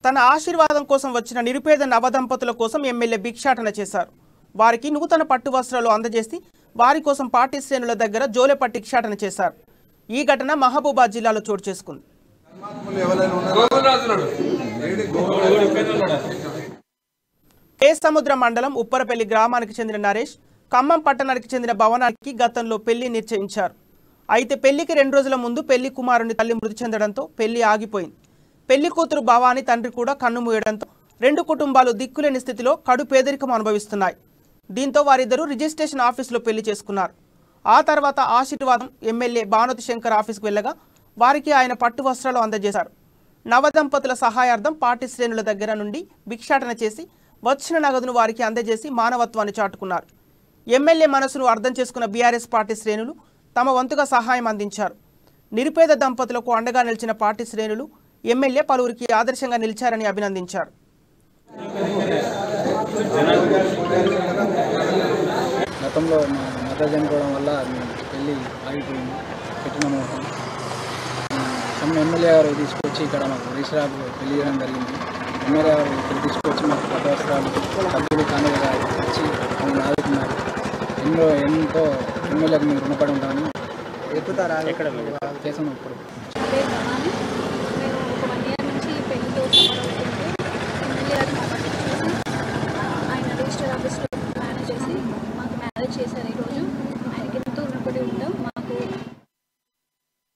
తన ఆశీర్వాదం కోసం వచ్చిన నిరుపేద నవదంపతుల కోసం ఎమ్మెల్యే భిక్షాటన చేశారు. వారికి నూతన పట్టు వస్త్రాలు అందజేసి వారి కోసం పార్టీ శ్రేణుల దగ్గర జోలెపట్టి భిక్షాటన చేశారు. ఈ ఘటన మహబూబాద్ జిల్లాలో చోటు చేసుకుంది. సముద్ర మండలం ఉప్పరపల్లి గ్రామానికి చెందిన నరేష్ ఖమ్మం పట్టణానికి చెందిన భవనానికి గతంలో పెళ్లి నిశ్చయించారు. అయితే పెళ్లికి 2 రోజుల ముందు పెళ్లి కుమారుని తల్లి మృతి చెందడంతో పెళ్లి ఆగిపోయింది. పెళ్లి కూతురు భవాని తండ్రి కూడా కన్నుమూయడంతో 2 కుటుంబాలు దిక్కులేని స్థితిలో కడు పేదరికం అనుభవిస్తున్నాయి. దీంతో వారిద్దరూ రిజిస్ట్రేషన్ ఆఫీసులో పెళ్లి చేసుకున్నారు. ఆ తర్వాత ఆశీర్వాదం ఎమ్మెల్యే భానుతి శంకర్ ఆఫీస్కు వెళ్ళగా వారికి ఆయన పట్టు వస్త్రాలు అందజేశారు. నవదంపతుల సహాయార్థం పార్టీ శ్రేణుల దగ్గర నుండి భిక్షాటన చేసి వచ్చిన నగదును వారికి అందజేసి మానవత్వాన్ని చాటుకున్నారు. ఎమ్మెల్యే మనసును అర్థం చేసుకున్న బీఆర్ఎస్ పార్టీ శ్రేణులు తమ వంతుగా సహాయం అందించారు. నిరుపేద దంపతులకు అండగా నిలిచిన పార్టీ శ్రేణులు ఎమ్మెల్యే పలువురికి ఆదర్శంగా నిలిచారని అభినందించారు. గతంలో మా మదర్ చనిపోవడం వల్ల పెళ్ళి ఆగిపోయింది. పెట్టిన ముహూర్తం ఎమ్మెల్యే గారు తీసుకొచ్చి ఇక్కడ మాకు రిజిస్టర్ పెళ్లి చేయడం జరిగింది. ఎమ్మెల్యే గారు ఇక్కడ తీసుకొచ్చి మాకు పట్టు వస్త్రాలు డబ్బులు కానుకగా ఇచ్చి మమ్మల్ని ఆదుకున్నారు. ఎంతో ఎమ్మెల్యేకి మేము రుణపడి ఉంటామని చేసాము. ఇప్పుడు